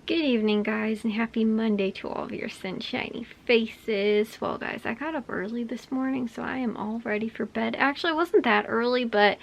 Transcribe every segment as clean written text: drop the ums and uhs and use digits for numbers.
Good evening, guys, and happy Monday to all of your sunshiny faces. Well, guys, I got up early this morning, so I am all ready for bed. Actually, it wasn't that early, but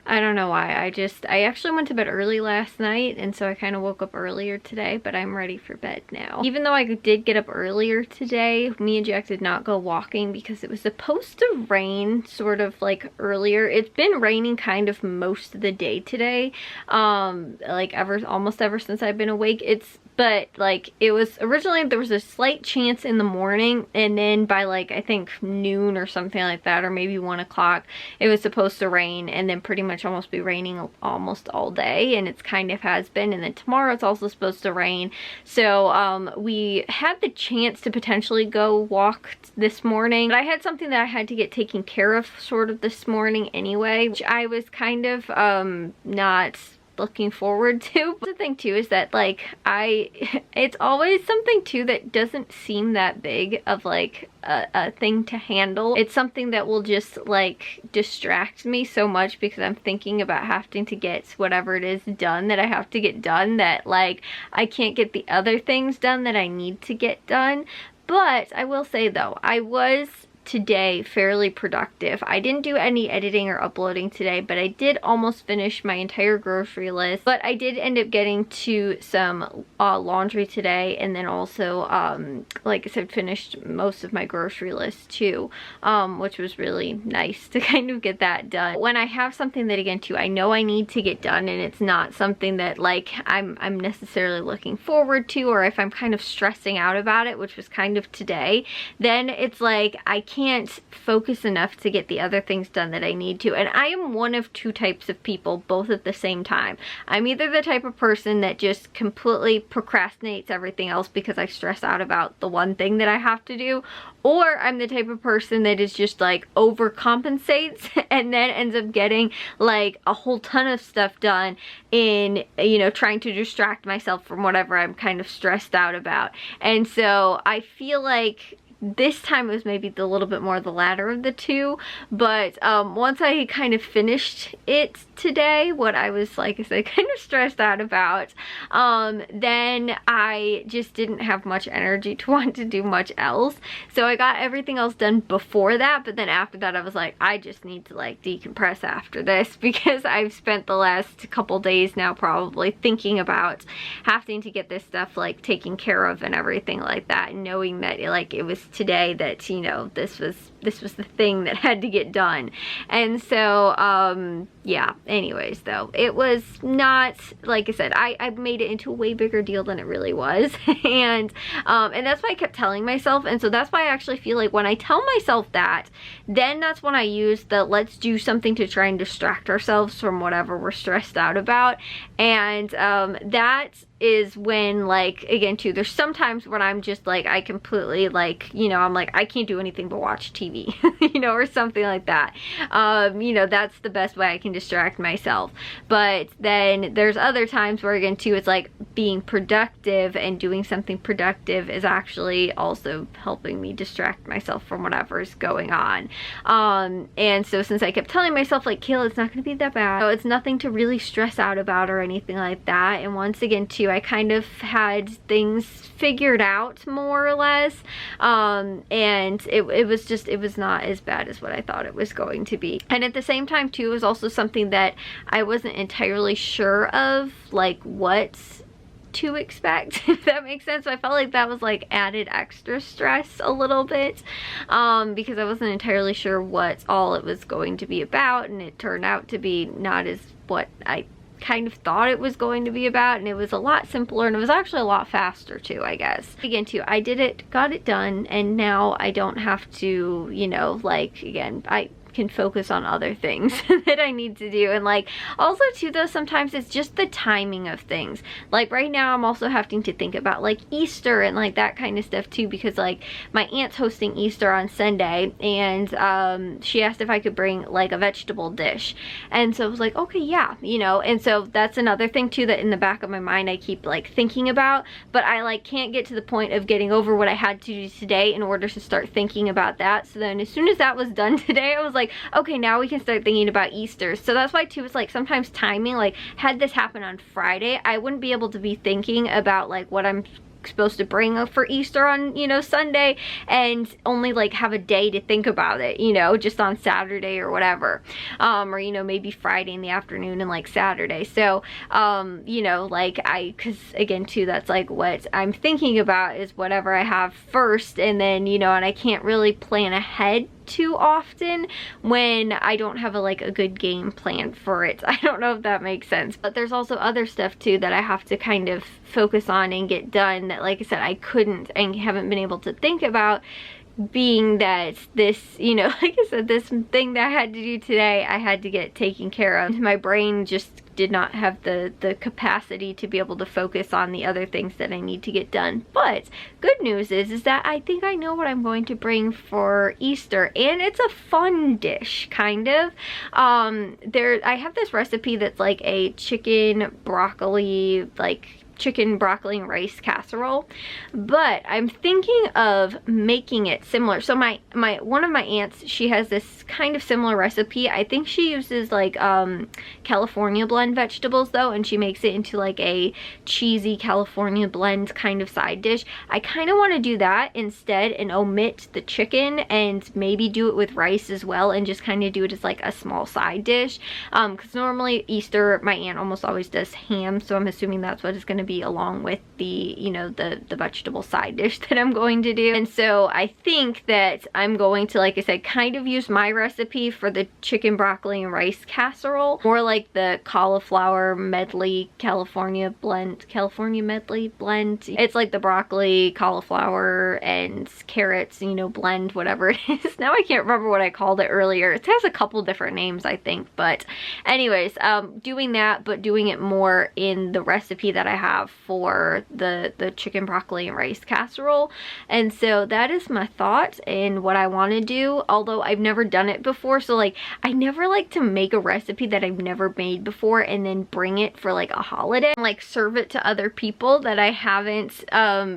I don't know why. I actually went to bed early last night, and so I kind of woke up earlier today, but I'm ready for bed now. Even though I did get up earlier today, me and Jack did not go walking because it was supposed to rain sort of like earlier. It's been raining kind of most of the day today, like almost ever since I've been awake. But like it was originally, there was a slight chance in the morning, and then by like I think noon or something like that, or maybe 1 o'clock, it was supposed to rain, and then pretty much almost be raining almost all day, and it's kind of has been. And then tomorrow it's also supposed to rain, so we had the chance to potentially go walk this morning, but I had something that I had to get taken care of sort of this morning anyway, which I was kind of not looking forward to. The thing too is that like it's always something too that doesn't seem that big of like a thing to handle. It's something that will just like distract me so much because I'm thinking about having to get whatever it is done that I have to get done, that like I can't get the other things done that I need to get done. But I will say though, I was today fairly productive. I didn't do any editing or uploading today, but I did almost finish my entire grocery list. But I did end up getting to some laundry today, and then also like I said, finished most of my grocery list too, which was really nice to kind of get that done. When I have something that again too I know I need to get done, and it's not something that like I'm necessarily looking forward to, or if I'm kind of stressing out about it, which was kind of today, then it's like I can't focus enough to get the other things done that I need to. And I am one of two types of people, both at the same time. I'm either the type of person that just completely procrastinates everything else because I stress out about the one thing that I have to do, or I'm the type of person that is just like overcompensates and then ends up getting like a whole ton of stuff done in, you know, trying to distract myself from whatever I'm kind of stressed out about. And so I feel like this time it was maybe a little bit more the latter of the two, but once I kind of finished it today, what I was, like I said, kind of stressed out about, then I just didn't have much energy to want to do much else. So I got everything else done before that, but then after that I was like, I just need to like decompress after this, because I've spent the last couple days now probably thinking about having to get this stuff like taken care of and everything like that, and knowing that like it was today that, you know, this was the thing that had to get done. And so yeah, anyways though, it was not, like I said, I made it into a way bigger deal than it really was. and that's why I kept telling myself, and so that's why I actually feel like when I tell myself that, then that's when I use the let's do something to try and distract ourselves from whatever we're stressed out about. And that is when, like, again too, there's sometimes when I'm just like, I completely like, you know, I'm like, I can't do anything but watch TV, you know, or something like that. You know, that's the best way I can distract myself. But then there's other times where again too, it's like being productive and doing something productive is actually also helping me distract myself from whatever is going on. And so since I kept telling myself like, Kayla, it's not going to be that bad, so it's nothing to really stress out about or anything like that. And once again too, I kind of had things figured out more or less, and it was not as bad as what I thought it was going to be. And at the same time too, it was also something that I wasn't entirely sure of, like what to expect, if that makes sense. So I felt like that was like added extra stress a little bit, because I wasn't entirely sure what all it was going to be about, and it turned out to be not as what I kind of thought it was going to be about, and it was a lot simpler, and it was actually a lot faster too, I guess. Again too, I did it, got it done, and now I don't have to, you know, like, again, I can focus on other things that I need to do. And like also too though, sometimes it's just the timing of things. Like right now I'm also having to think about like Easter and like that kind of stuff too, because like my aunt's hosting Easter on Sunday, and she asked if I could bring like a vegetable dish, and so I was like, okay, yeah, you know. And so that's another thing too that in the back of my mind I keep like thinking about, but I like can't get to the point of getting over what I had to do today in order to start thinking about that. So then as soon as that was done today, I was like, like, okay, now we can start thinking about Easter. So that's why too, it's like sometimes timing, like had this happen on Friday, I wouldn't be able to be thinking about like what I'm supposed to bring for Easter on, you know, Sunday, and only like have a day to think about it, you know, just on Saturday or whatever, or you know, maybe Friday in the afternoon and like Saturday. So you know, like because again too, that's like what I'm thinking about is whatever I have first, and then, you know, and I can't really plan ahead too often when I don't have a good game plan for it. I don't know if that makes sense, but there's also other stuff too that I have to kind of focus on and get done that, like I said, I couldn't and haven't been able to think about, being that this, you know, like I said, this thing that I had to do today, I had to get taken care of. My brain just did not have the capacity to be able to focus on the other things that I need to get done. But good news is that I think I know what I'm going to bring for Easter, and it's a fun dish, kind of. I have this recipe that's like a chicken broccoli and rice casserole, but I'm thinking of making it similar. So one of my aunts, she has this kind of similar recipe. I think she uses like California blend vegetables though, and she makes it into like a cheesy California blend kind of side dish. I kind of want to do that instead and omit the chicken and maybe do it with rice as well, and just kind of do it as like a small side dish, because normally Easter my aunt almost always does ham, so I'm assuming that's what it's going to be along with the, you know, the vegetable side dish that I'm going to do. And so I think that I'm going to, like I said, kind of use my recipe for the chicken broccoli and rice casserole, more like the cauliflower medley California medley blend. It's like the broccoli, cauliflower, and carrots, you know, blend, whatever it is. Now I can't remember what I called it earlier. It has a couple different names, I think, but anyways, doing that, but doing it more in the recipe that I have for the chicken broccoli and rice casserole. And so that is my thought and what I want to do, although I've never done it before. So like I never like to make a recipe that I've never made before and then bring it for like a holiday, like serve it to other people that I haven't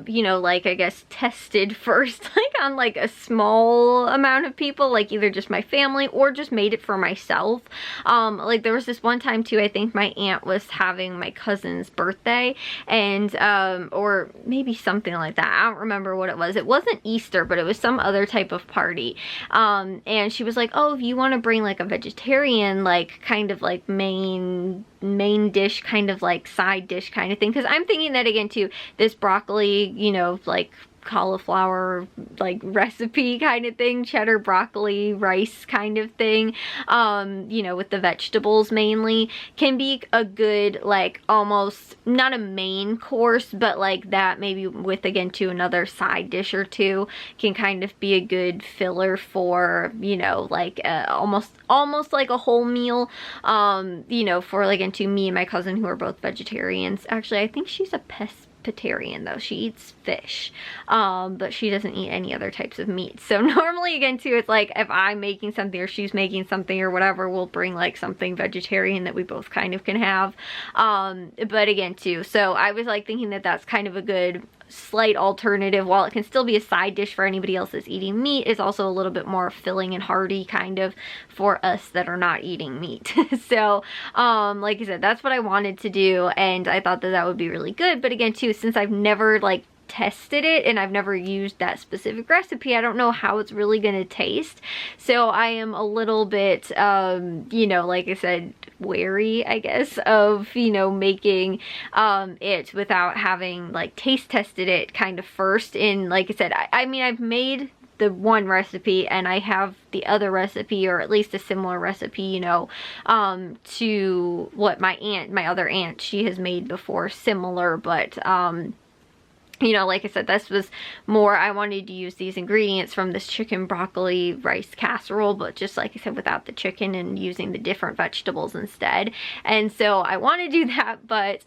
you know, like I guess tested first, like on like a small amount of people, like either just my family or just made it for myself. Like there was this one time too, I think my aunt was having my cousin's birthday, and or maybe something like that. I don't remember what it was. It wasn't Easter, but it was some other type of party. And she was like, oh, if you want to bring like a vegetarian, like kind of like main dish, kind of like side dish kind of thing, because I'm thinking that again too, this broccoli, you know, like cauliflower like recipe kind of thing, cheddar broccoli rice kind of thing, you know, with the vegetables mainly, can be a good, like almost not a main course, but like that maybe with again to another side dish or two can kind of be a good filler for, you know, like almost like a whole meal, you know, for like into me and my cousin who are both vegetarians. Actually, I think she's a pescatarian though. She eats fish, but she doesn't eat any other types of meat. So normally again too, it's like if I'm making something or she's making something or whatever, we'll bring like something vegetarian that we both kind of can have. But again too, so I was like thinking that that's kind of a good slight alternative. While it can still be a side dish for anybody else that's eating meat, it's also a little bit more filling and hearty kind of for us that are not eating meat. So like I said, that's what I wanted to do, and I thought that that would be really good. But again too, since I've never like tested it and I've never used that specific recipe, I don't know how it's really gonna taste. So I am a little bit you know, like I said, wary, I guess, of, you know, making it without having like taste tested it kind of first. And like I said, I mean, I've made the one recipe and I have the other recipe, or at least a similar recipe, you know, to what my other aunt, she has made before, similar, but you know, like I said, this was more, I wanted to use these ingredients from this chicken broccoli rice casserole, but just like I said, without the chicken and using the different vegetables instead. And so I want to do that, but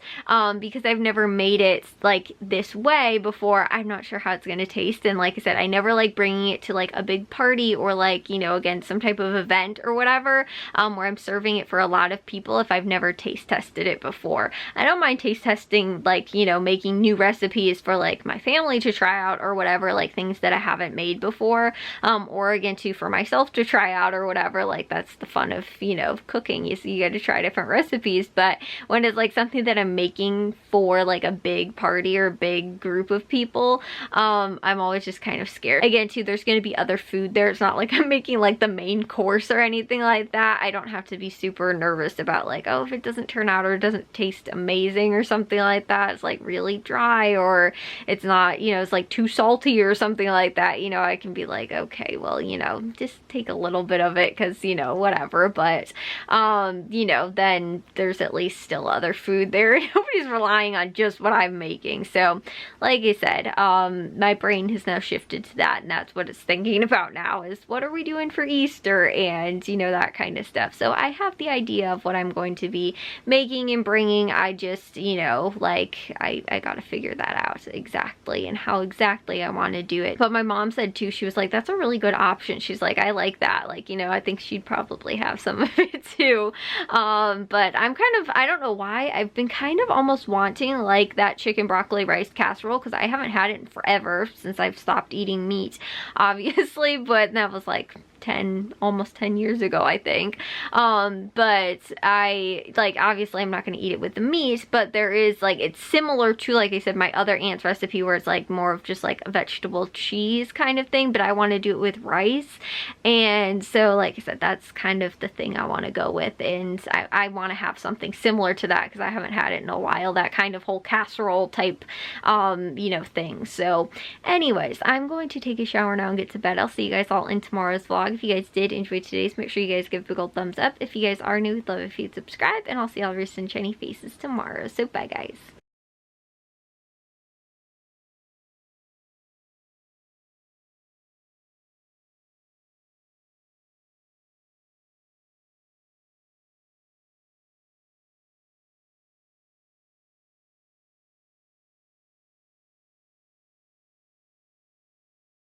because I've never made it like this way before, I'm not sure how it's going to taste. And like I said, I never like bringing it to like a big party or like, you know, again, some type of event or whatever, where I'm serving it for a lot of people if I've never taste tested it before. I don't mind taste testing, like, you know, making new recipes for like my family to try out or whatever, like things that I haven't made before, or again too for myself to try out or whatever. Like that's the fun of, you know, cooking, you get to try different recipes. But when it's like something that I'm making for like a big party or a big group of people, I'm always just kind of scared. Again too, there's going to be other food there. It's not like I'm making like the main course or anything like that. I don't have to be super nervous about like, oh, if it doesn't turn out or it doesn't taste amazing or something like that, it's like really dry or it's not, you know, it's like too salty or something like that, you know, I can be like, okay, well, you know, just take a little bit of it because, you know, whatever. But you know, then there's at least still other food there. Nobody's relying on just what I'm making. So like I said, my brain has now shifted to that, and that's what it's thinking about now, is what are we doing for Easter and, you know, that kind of stuff. So I have the idea of what I'm going to be making and bringing. I just, you know, like I gotta figure that out exactly and how exactly I want to do it. But my mom said too, she was like, that's a really good option. She's like, I like that. Like, you know, I think she'd probably have some of it too. But I'm kind of, I don't know why, I've been kind of almost wanting like that chicken broccoli rice casserole, because I haven't had it in forever since I've stopped eating meat, obviously, but that was like almost 10 years ago, I think. But I, like, obviously I'm not going to eat it with the meat, but there is, like, it's similar to, like I said, my other aunt's recipe where it's like more of just like a vegetable cheese kind of thing, but I want to do it with rice. And so, like I said, that's kind of the thing I want to go with, and I want to have something similar to that because I haven't had it in a while, that kind of whole casserole type, you know, thing. So anyways, I'm going to take a shower now and get to bed. I'll see you guys all in tomorrow's vlog. If you guys did enjoy today's, make sure you guys give a big old thumbs up. If you guys are new, we'd love if you'd subscribe, and I'll see all of your sunshiny faces tomorrow. So bye guys.